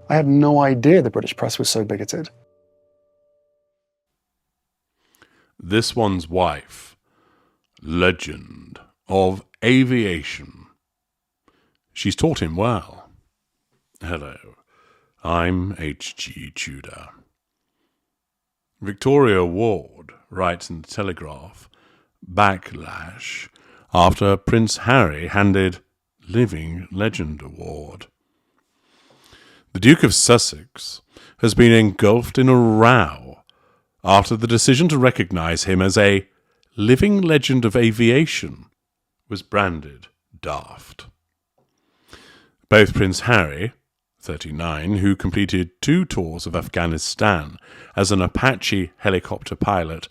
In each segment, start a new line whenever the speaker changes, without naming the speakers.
I had no idea the British press was so bigoted.
This one's wife, legend of aviation. She's taught him well. Hello, I'm H.G. Tudor. Victoria Ward writes in the Telegraph, backlash after Prince Harry handed Living Legend Award. The Duke of Sussex has been engulfed in a row after the decision to recognise him as a living legend of aviation was branded daft. Both Prince Harry, 39, who completed 2 tours of Afghanistan as an Apache helicopter pilot,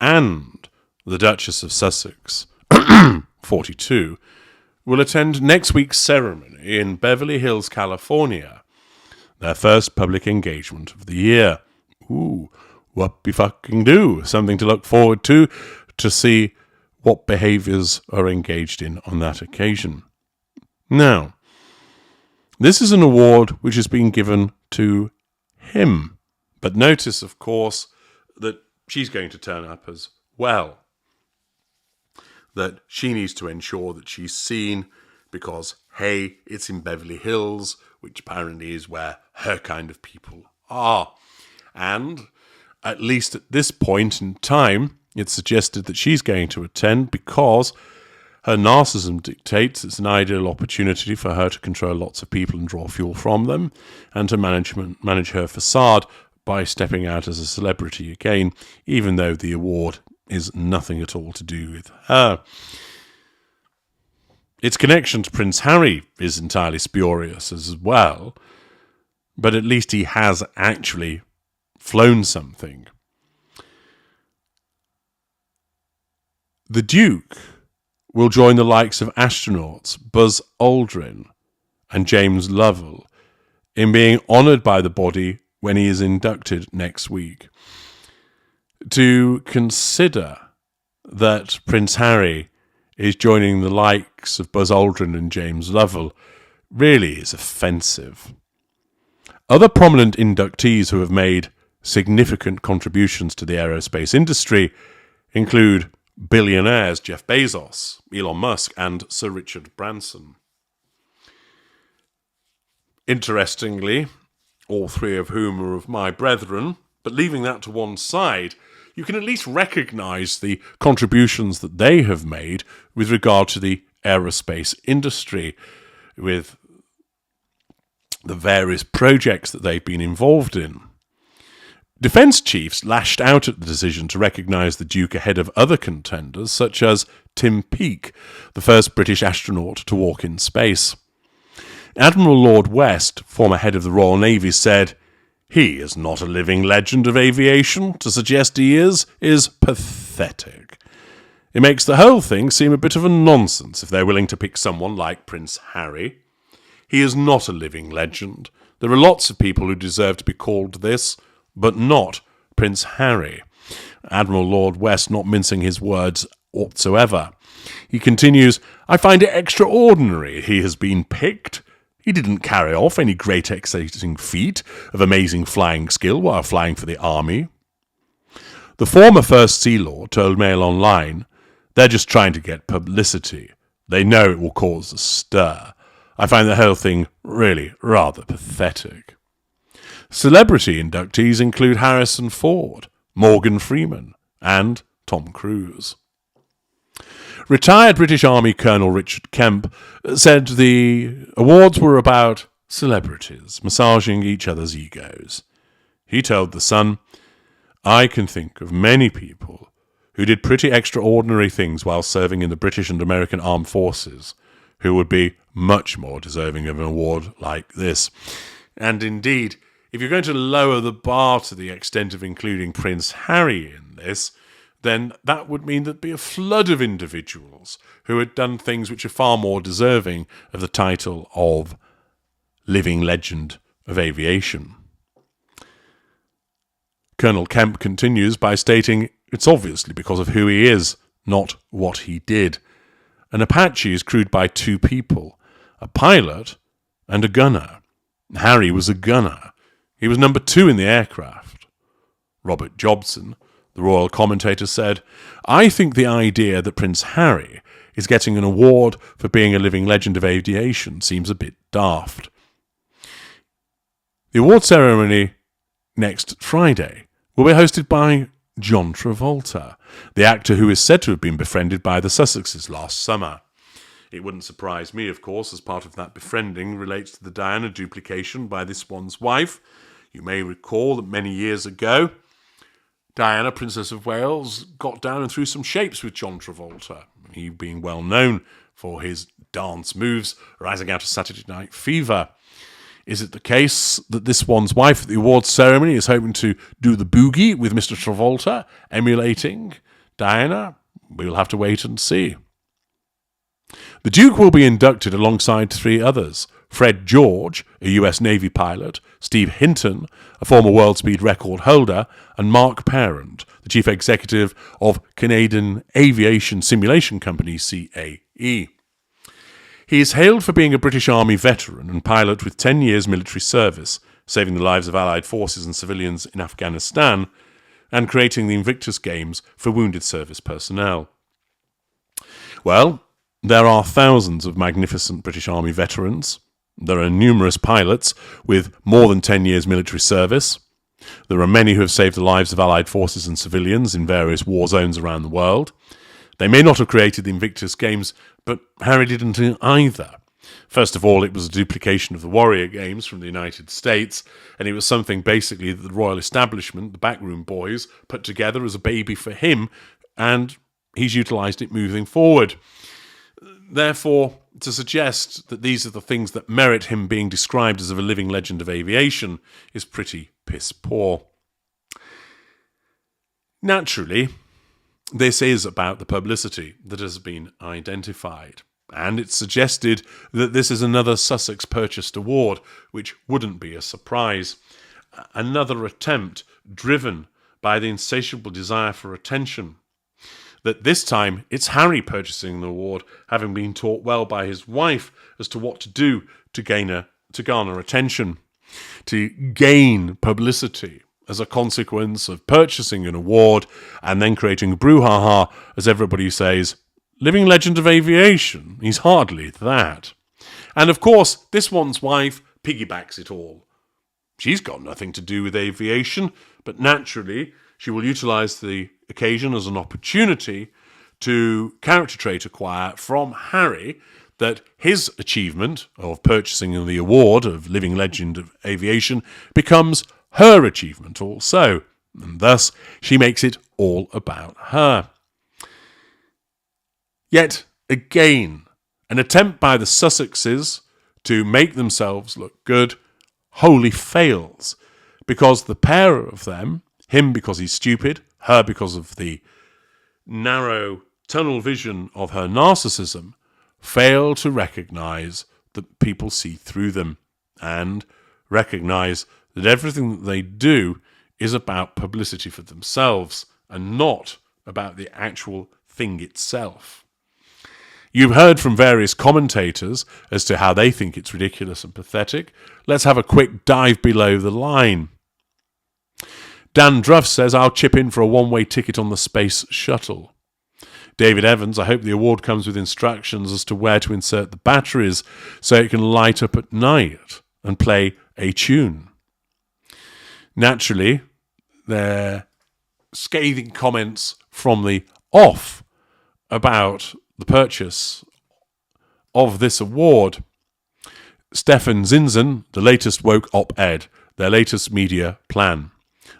and the Duchess of Sussex, 42, will attend next week's ceremony in Beverly Hills, California, their first public engagement of the year. Ooh, whoopie-fucking-do. Something to look forward to see what behaviours are engaged in on that occasion. Now, this is an award which has been given to him. But notice, of course, that she's going to turn up as well. That she needs to ensure that she's seen because, hey, it's in Beverly Hills, which apparently is where her kind of people are. And, at least at this point in time, it's suggested that she's going to attend because her narcissism dictates it's an ideal opportunity for her to control lots of people and draw fuel from them, and to manage her facade by stepping out as a celebrity again, even though the award is nothing at all to do with her. Its connection to Prince Harry is entirely spurious as well, but at least he has actually flown something. The Duke will join the likes of astronauts Buzz Aldrin and James Lovell in being honoured by the body when he is inducted next week. To consider that Prince Harry is joining the likes of Buzz Aldrin and James Lovell really is offensive. Other prominent inductees who have made significant contributions to the aerospace industry include billionaires Jeff Bezos, Elon Musk, and Sir Richard Branson. Interestingly, all 3 of whom are of my brethren, but leaving that to one side, you can at least recognise the contributions that they have made with regard to the aerospace industry, with the various projects that they've been involved in. Defence chiefs lashed out at the decision to recognise the Duke ahead of other contenders, such as Tim Peake, the first British astronaut to walk in space. Admiral Lord West, former head of the Royal Navy, said, "He is not a living legend of aviation. To suggest he is pathetic. It makes the whole thing seem a bit of a nonsense if they're willing to pick someone like Prince Harry. He is not a living legend. There are lots of people who deserve to be called this, but not Prince Harry." Admiral Lord West not mincing his words whatsoever. He continues, "I find it extraordinary he has been picked. He didn't carry off any great exciting feat of amazing flying skill while flying for the army." The former First Sea Lord told Mail Online, "They're just trying to get publicity. They know it will cause a stir. I find the whole thing really rather pathetic." Celebrity inductees include Harrison Ford, Morgan Freeman, and Tom Cruise. Retired British Army Colonel Richard Kemp said the awards were about celebrities massaging each other's egos. He told The Sun, "I can think of many people who did pretty extraordinary things while serving in the British and American armed forces who would be much more deserving of an award like this." And indeed, if you're going to lower the bar to the extent of including Prince Harry in this, then that would mean there'd be a flood of individuals who had done things which are far more deserving of the title of living legend of aviation. Colonel Kemp continues by stating it's obviously because of who he is, not what he did. An Apache is crewed by 2 people, a pilot and a gunner. Harry was a gunner. He was number 2 in the aircraft. Robert Jobson, the royal commentator, said, "I think the idea that Prince Harry is getting an award for being a living legend of aviation seems a bit daft." The award ceremony next Friday will be hosted by John Travolta, the actor who is said to have been befriended by the Sussexes last summer. It wouldn't surprise me, of course, as part of that befriending relates to the Diana duplication by this one's wife. You may recall that many years ago, Diana, Princess of Wales, got down and threw some shapes with John Travolta, he being well known for his dance moves rising out of Saturday Night Fever. Is it the case that this one's wife at the awards ceremony is hoping to do the boogie with Mr. Travolta, emulating Diana? We'll have to wait and see. The Duke will be inducted alongside 3 others: Fred George, a US Navy pilot, Steve Hinton, a former world speed record holder, and Mark Parent, the chief executive of Canadian Aviation Simulation Company, CAE. He is hailed for being a British Army veteran and pilot with 10 years military service, saving the lives of Allied forces and civilians in Afghanistan, and creating the Invictus Games for wounded service personnel. Well, there are thousands of magnificent British Army veterans. There are numerous pilots with more than 10 years military service. There are many who have saved the lives of Allied forces and civilians in various war zones around the world. They may not have created the Invictus Games, but Harry didn't either. First of all, it was a duplication of the Warrior Games from the United States, and it was something basically that the royal establishment, the backroom boys, put together as a baby for him, and he's utilised it moving forward. Therefore, to suggest that these are the things that merit him being described as a living legend of aviation is pretty piss poor. Naturally, this is about the publicity that has been identified, and it's suggested that this is another Sussex-purchased award, which wouldn't be a surprise. Another attempt driven by the insatiable desire for attention. That this time it's Harry purchasing the award, having been taught well by his wife as to what to do to garner attention, to gain publicity as a consequence of purchasing an award and then creating a brouhaha as everybody says, living legend of aviation. He's hardly that. And of course, this one's wife piggybacks it all. She's got nothing to do with aviation, but naturally she will utilise the occasion as an opportunity to character trait acquire from Harry that his achievement of purchasing the award of living legend of aviation becomes her achievement also, and thus she makes it all about her. Yet again, an attempt by the Sussexes to make themselves look good wholly fails, because the pair of them, him because he's stupid, her because of the narrow tunnel vision of her narcissism, fail to recognise that people see through them and recognise that everything that they do is about publicity for themselves and not about the actual thing itself. You've heard from various commentators as to how they think it's ridiculous and pathetic. Let's have a quick dive below the line. Dan Druff says, "I'll chip in for a one-way ticket on the space shuttle." David Evans, "I hope the award comes with instructions as to where to insert the batteries so it can light up at night and play a tune." Naturally, there are scathing comments from the off about the purchase of this award. Stefan Zinzen, the latest woke op-ed, their latest media plan.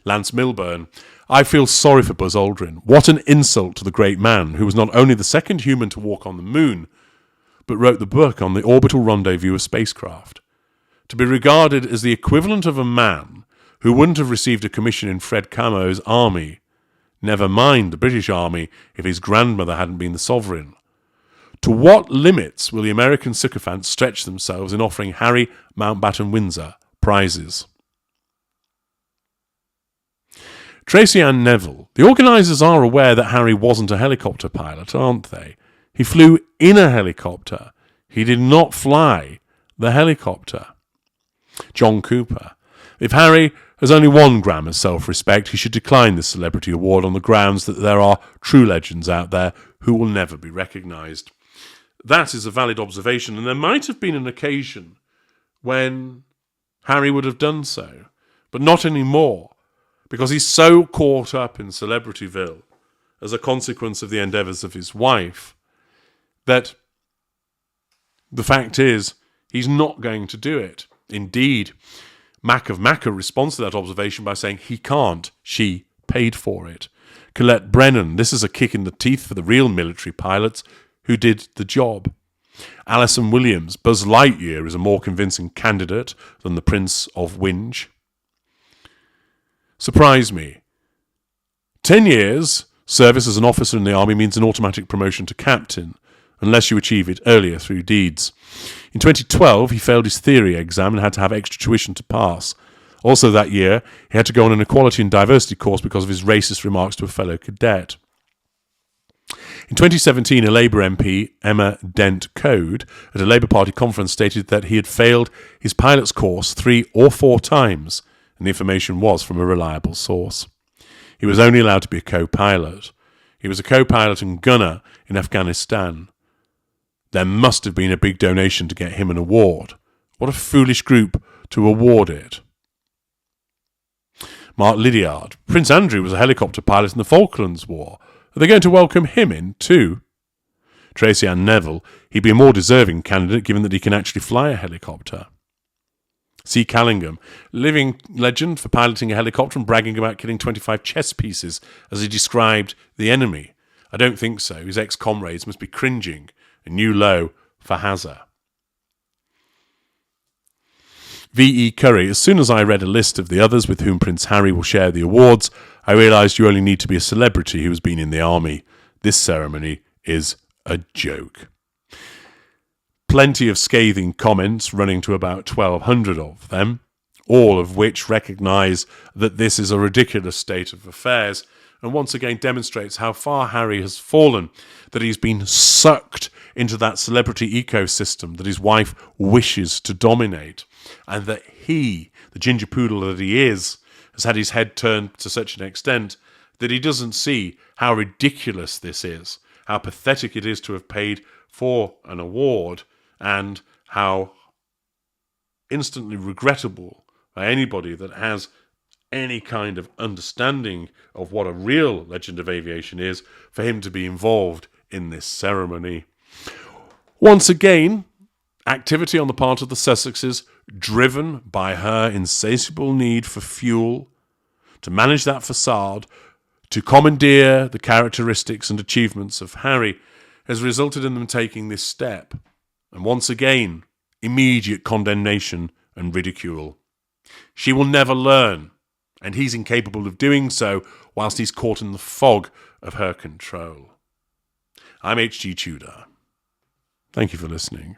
Lance Milburn, "I feel sorry for Buzz Aldrin. What an insult to the great man who was not only the second human to walk on the moon, but wrote the book on the orbital rendezvous of spacecraft. To be regarded as the equivalent of a man who wouldn't have received a commission in Fred Camo's army, never mind the British army if his grandmother hadn't been the sovereign. To what limits will the American sycophants stretch themselves in offering Harry Mountbatten Windsor prizes?" Tracy Neville, "The organisers are aware that Harry wasn't a helicopter pilot, aren't they? He flew in a helicopter. He did not fly the helicopter." John Cooper. If Harry has only 1 gram of self-respect, he should decline this celebrity award on the grounds that there are true legends out there who will never be recognised. That is a valid observation, and there might have been an occasion when Harry would have done so, but not anymore, because he's so caught up in Celebrityville as a consequence of the endeavours of his wife that the fact is he's not going to do it. Indeed, Mac of Macca responds to that observation by saying he can't, she paid for it. Colette Brennan, this is a kick in the teeth for the real military pilots who did the job. Alison Williams, Buzz Lightyear is a more convincing candidate than the Prince of Winge. Surprise me. 10 years service as an officer in the army means an automatic promotion to captain, unless you achieve it earlier through deeds. In 2012, he failed his theory exam and had to have extra tuition to pass. Also that year, he had to go on an equality and diversity course because of his racist remarks to a fellow cadet. In 2017, a Labour MP, Emma Dent-Code, at a Labour Party conference stated that he had failed his pilot's course 3 or 4 times, and the information was from a reliable source. He was only allowed to be a co-pilot. He was a co-pilot and gunner in Afghanistan. There must have been a big donation to get him an award. What a foolish group to award it. Mark Lydiard. Prince Andrew was a helicopter pilot in the Falklands War. Are they going to welcome him in too? Tracy Neville. He'd be a more deserving candidate given that he can actually fly a helicopter. C. Callingham. Living legend for piloting a helicopter and bragging about killing 25 chess pieces as he described the enemy. I don't think so. His ex-comrades must be cringing. A new low for Hazza. V.E. Curry. As soon as I read a list of the others with whom Prince Harry will share the awards, I realised you only need to be a celebrity who has been in the army. This ceremony is a joke. Plenty of scathing comments, running to about 1,200 of them, all of which recognise that this is a ridiculous state of affairs, and once again demonstrates how far Harry has fallen, that he's been sucked into that celebrity ecosystem that his wife wishes to dominate, and that he, the ginger poodle that he is, has had his head turned to such an extent that he doesn't see how ridiculous this is, how pathetic it is to have paid for an award, and how instantly regrettable by anybody that has any kind of understanding of what a real legend of aviation is for him to be involved in this ceremony. Once again, activity on the part of the Sussexes, driven by her insatiable need for fuel, to manage that facade, to commandeer the characteristics and achievements of Harry, has resulted in them taking this step. And once again, immediate condemnation and ridicule. She will never learn, and he's incapable of doing so whilst he's caught in the fog of her control. I'm H.G. Tudor. Thank you for listening.